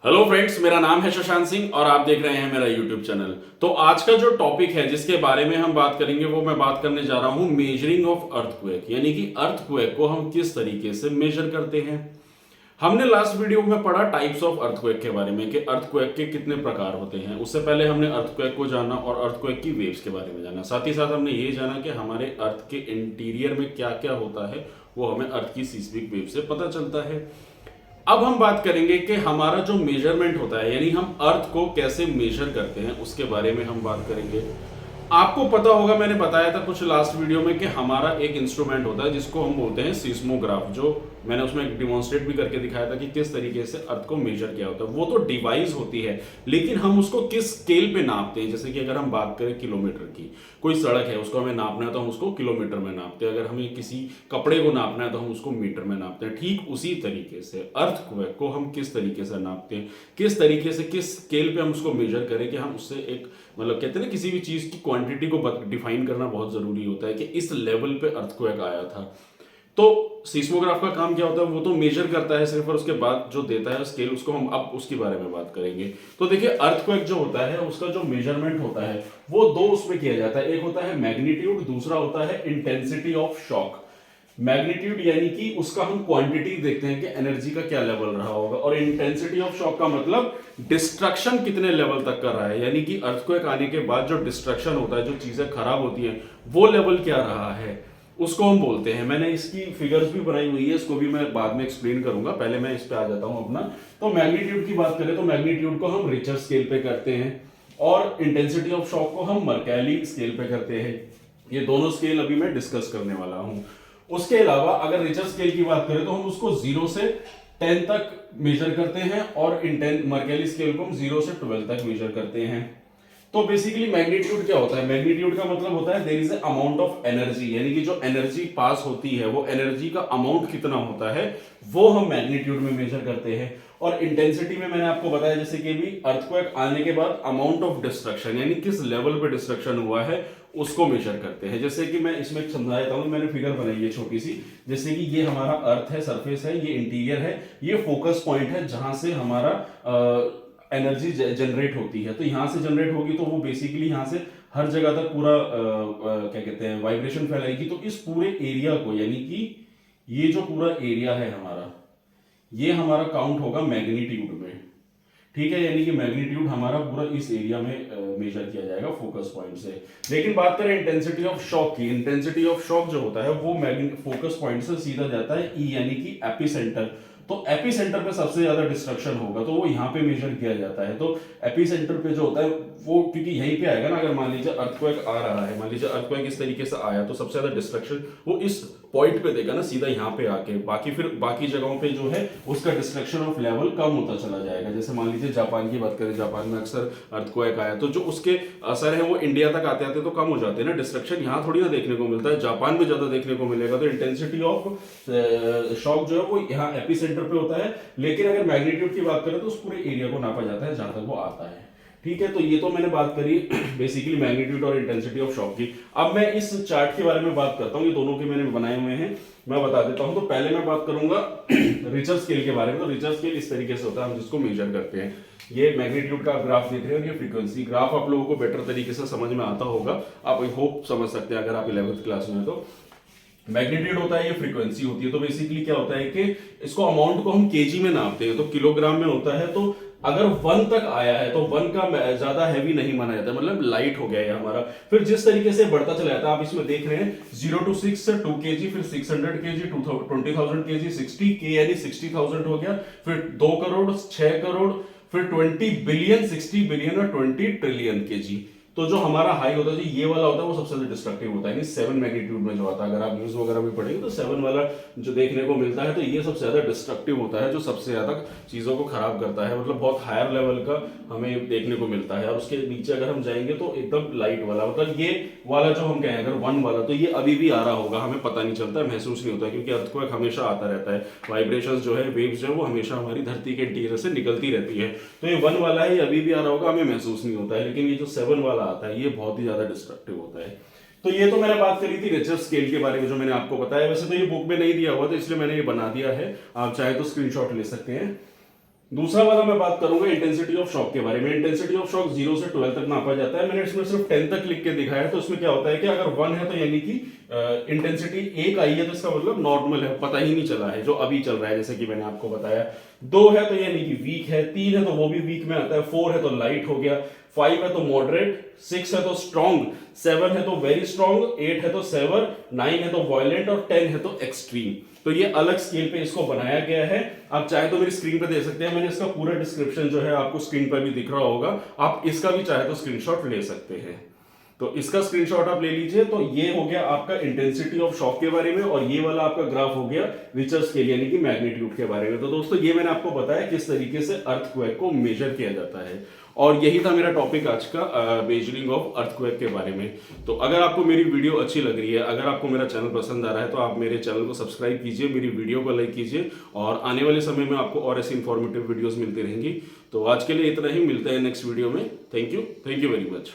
Hello friends, मेरा नाम है शशांक सिंह और आप देख रहे हैं मेरा यूट्यूब चैनल। तो आज का जो टॉपिक है जिसके बारे में हम बात करेंगे वो मैं बात करने जा रहा हूं मेजरिंग ऑफ अर्थक्वेक, यानी कि अर्थक्वेक को हम किस तरीके से मेजर करते हैं। हमने लास्ट वीडियो में पढ़ा टाइप्स ऑफ अर्थक्वेक के बारे में कि अर्थक्वेक के कितने प्रकार होते हैं। उससे पहले हमने अर्थक्वेक को जाना और अर्थक्वेक की वेव्स के बारे में जाना। साथ ही साथ हमने ये जाना कि हमारे अर्थ के इंटीरियर में क्या क्या होता है, वो हमें अर्थ की सीस्मिक वेव से पता चलता है। अब हम बात करेंगे कि हमारा जो मेजरमेंट होता है, यानी हम अर्थ को कैसे मेजर करते हैं, उसके बारे में हम बात करेंगे। आपको पता होगा, मैंने बताया था कुछ लास्ट वीडियो में कि हमारा एक इंस्ट्रूमेंट होता है जिसको हम बोलते हैं सीस्मोग्राफ, जो मैंने उसमें डिमॉन्स्ट्रेट भी करके दिखाया था कि किस तरीके से अर्थ को मेजर किया होता है। वो तो डिवाइस होती है, लेकिन हम उसको किस स्केल पे नापते हैं। जैसे कि अगर हम बात करें किलोमीटर की, कोई सड़क है उसको हमें नापना है तो हम उसको किलोमीटर में नापते हैं। अगर हमें किसी कपड़े को नापना है तो हम उसको मीटर में नापते हैं। ठीक उसी तरीके से अर्थक्वेक को हम किस तरीके से नापते हैं, किस तरीके से किस स्केल पे हम उसको मेजर करें कि हम उससे एक मतलब कहते हैं ना, किसी भी चीज की क्वांटिटी को डिफाइन करना बहुत जरूरी होता है कि इस लेवल पे अर्थक्वेक आया था। तो सीस्मोग्राफ का काम क्या होता है, वो तो मेजर करता है सिर्फ, और उसके बाद जो देता है स्केल, उसको हम अब उसके बारे में बात करेंगे। तो देखिए, अर्थक्वेक जो होता है उसका जो मेजरमेंट होता है वो दो उसमें किया जाता है। एक होता है मैग्नीट्यूड, दूसरा होता है इंटेंसिटी ऑफ शॉक। मैग्नीट्यूड यानी कि उसका हम क्वांटिटी देखते हैं कि एनर्जी का क्या लेवल रहा होगा, और इंटेंसिटी ऑफ शॉक का मतलब डिस्ट्रक्शन कितने लेवल तक कर रहा है, यानी कि अर्थक्वेक आने के बाद जो डिस्ट्रक्शन होता है, जो चीजें खराब होती हैं, वो लेवल क्या रहा है, उसको हम बोलते हैं। मैंने इसकी फिगर्स भी बनाई हुई है, इसको भी मैं बाद में एक्सप्लेन करूंगा। पहले मैं इस पे आ जाता हूं अपना। तो मैग्नीट्यूड की बात करें तो मैग्नीट्यूड को हम रिचर स्केल पे करते हैं, और इंटेंसिटी ऑफ शॉक को हम मर्कैली स्केल पे करते हैं। ये दोनों स्केल अभी मैं डिस्कस करने वाला हूं। उसके अलावा अगर रिचर स्केल की बात करें तो हम उसको 0 से 10 तक मेजर करते हैं, और मर्कैली स्केल को हम 0 से 12 तक मेजर करते हैं। तो बेसिकली मैग्नीट्यूड क्या होता है? मैग्नीट्यूड का मतलब होता है there is a amount of energy, यानी कि जो एनर्जी पास होती है वो एनर्जी का अमाउंट कितना होता है, वो हम मैग्नीट्यूड में मेजर करते हैं। और इंटेंसिटी में मैंने आपको बताया जैसे कि भी अर्थक्वेक आने के बाद अमाउंट ऑफ डिस्ट्रक्शन, यानी किस लेवल पे डिस्ट्रक्शन हुआ है, उसको मेजर करते हैं। जैसे कि मैं इसमें समझा देता हूं, मैंने फिगर बनाई है छोटी सी। जैसे कि ये हमारा अर्थ है, सरफेस है, ये इंटीरियर है, ये फोकस पॉइंट है जहां से हमारा एनर्जी जनरेट होती है। तो यहां से जनरेट होगी तो वो बेसिकली यहां से हर जगह तक पूरा क्या कहते हैं, वाइब्रेशन फैलाएगी। तो इस पूरे एरिया को, यानी कि ये जो पूरा एरिया है हमारा, ये हमारा काउंट होगा मैग्नीट्यूड में। ठीक है, यानी कि मैग्नीट्यूड हमारा पूरा इस एरिया में मेजर किया जाएगा फोकस पॉइंट से। लेकिन बात करें इंटेंसिटी ऑफ शॉक की, इंटेंसिटी ऑफ शॉक जो होता है वो फोकस पॉइंट से सीधा जाता है ई, यानी कि एपिसेंटर। तो एपिसेंटर पे सबसे ज्यादा डिस्ट्रक्शन होगा, तो वो यहाँ पे मेजर किया जाता है। तो एपिसेंटर पे जो होता है वो, क्योंकि यहीं पे आएगा ना, अगर मान लीजिए अर्थक्वेक आ रहा है, मान लीजिए अर्थक्वेक इस तरीके से आया, तो सबसे ज्यादा डिस्ट्रक्शन वो इस पॉइंट पे देगा ना, सीधा यहाँ पे आके। बाकी फिर बाकी जगहों पे जो है उसका डिस्ट्रक्शन ऑफ लेवल कम होता चला जाएगा। जैसे मान लीजिए जापान की बात करें, जापान में अक्सर अर्थक्वेक आया तो जो उसके असर है वो इंडिया तक आते आते तो कम हो जाते हैं ना। डिस्ट्रक्शन यहाँ थोड़ी ना देखने को मिलता है, जापान में ज्यादा देखने को मिलेगा। तो इंटेंसिटी ऑफ शॉक जो है वो यहाँ एपिसेंटर पे होता है। लेकिन अगर मैग्नीट्यूड की बात करें तो उस पूरे एरिया को नापा जाता है जहां तक वो आता है। ठीक है, तो ये तो मैंने बात करी बेसिकली मैग्नीट्यूड और इंटेंसिटी ऑफ शॉक की। अब मैं इस चार्ट के बारे में बात करता हूँ, ये दोनों के मैंने बनाए हुए हैं, मैं बता देता हूं। तो पहले मैं बात करूंगा रिचर स्केल के बारे में। तो रिचर स्केल इस तरीके से होता है, हम जिसको मेजर करते हैं। ये मैग्नीट्यूड का ग्राफ देख रहे हो, ये फ्रीक्वेंसी ग्राफ आप लोगों को बेटर तरीके से समझ में आता होगा, आप आई होप समझ सकते हैं अगर आप 11th क्लास में। तो मैग्नीट्यूड होता है, ये फ्रीक्वेंसी होती है। तो बेसिकली क्या होता है कि इसको अमाउंट को हम केजी में नापते हैं, तो किलोग्राम में होता है। तो अगर 1 तक आया है तो 1 का ज्यादा हैवी नहीं माना जाता, मतलब लाइट हो गया है हमारा। फिर जिस तरीके से बढ़ता चला जाता है, आप इसमें देख रहे हैं 0 to 6 से 2 kg, फिर 600 kg, 20,000 kg, 60 k यानी 60,000 हो गया, फिर 2 करोड़, 6 करोड़, फिर 20 बिलियन, 60 बिलियन और 20 ट्रिलियन kg। तो जो हमारा हाई होता है, जो ये वाला होता है, वो सबसे ज्यादा डिस्ट्रक्टिव होता है। 7 मैग्नीट्यूड में जो आता है, अगर आप न्यूज वगैरह में पढ़ेंगे तो 7 वाला जो देखने को मिलता है, तो ये सबसे ज्यादा डिस्ट्रक्टिव होता है, जो सबसे ज्यादा चीजों को खराब करता है। मतलब बहुत हायर लेवल का हमें देखने को मिलता है। और उसके नीचे अगर हम जाएंगे तो एकदम लाइट वाला, मतलब ये वाला जो हम कहें अगर 1 वाला, तो ये अभी भी आ रहा होगा, हमें पता नहीं चलता, महसूस नहीं होता, क्योंकि अर्थक्वेक हमेशा आता रहता है। वाइब्रेशंस जो है, वेव्स जो है, वो हमेशा हमारी धरती के इंटीरियर से निकलती रहती है। तो ये 1 वाला है, ये अभी भी आ रहा होगा, हमें महसूस नहीं होता है। लेकिन ये जो 7 वाला आता है, ये बहुत ज्यादा डिस्ट्रक्टिव होता है। तो ये तो मैंने बात करी थी रिचर स्केल के बारे में, जो मैंने आपको बताया। वैसे तो ये बुक में नहीं दिया हुआ, तो इसलिए मैंने ये बना दिया है, आप चाहे तो स्क्रीनशॉट ले सकते हैं। दूसरा वाला मैं बात करूंगा इंटेंसिटी ऑफ शॉक के बारे में। इंटेंसिटी ऑफ शॉक 0 से 12 तक नापा जाता है। मैंने इसमें सिर्फ 10 तक लिख के दिखाया है। तो इसमें क्या होता है कि अगर 1 है तो यानी कि इंटेंसिटी 1 आई है तो इसका मतलब नॉर्मल है, पता ही नहीं चला है, जो अभी चल रहा है, जैसे कि मैंने आपको बताया। 2 है तो यानी कि वीक है, 3 है तो वो भी वीक में आता है, 4 है तो लाइट हो गया, 5 है तो मॉडरेट, 6 है तो स्ट्रॉन्ग, 7 है तो वेरी स्ट्रॉन्ग, 8 है तो सेवर, 9 है तो वायलेंट और 10 है तो एक्सट्रीम। तो ये अलग स्केल पे इसको बनाया गया है। आप चाहे तो मेरी स्क्रीन पे दे सकते हैं, मैंने इसका पूरा डिस्क्रिप्शन जो है आपको स्क्रीन पर भी दिख रहा होगा। आप इसका भी चाहे तो स्क्रीनशॉट ले सकते हैं। तो इसका स्क्रीनशॉट आप ले लीजिए। तो ये हो गया आपका इंटेंसिटी ऑफ शॉक के बारे में, और ये वाला आपका ग्राफ हो गया रिचर स्केल यानी कि मैग्नीट्यूड के बारे में। तो दोस्तों ये मैंने आपको बताया किस तरीके से अर्थक्वेक को मेजर किया जाता है, और यही था मेरा टॉपिक आज का, मेजरिंग ऑफ अर्थक्वेक के बारे में। तो अगर आपको मेरी वीडियो अच्छी लग रही है, अगर आपको मेरा चैनल पसंद आ रहा है, तो आप मेरे चैनल को सब्सक्राइब कीजिए, मेरी वीडियो को लाइक कीजिए, और आने वाले समय में आपको और ऐसी इंफॉर्मेटिव वीडियोस मिलती रहेंगी। तो आज के लिए इतना ही, मिलते हैं नेक्स्ट वीडियो में। Thank you very much.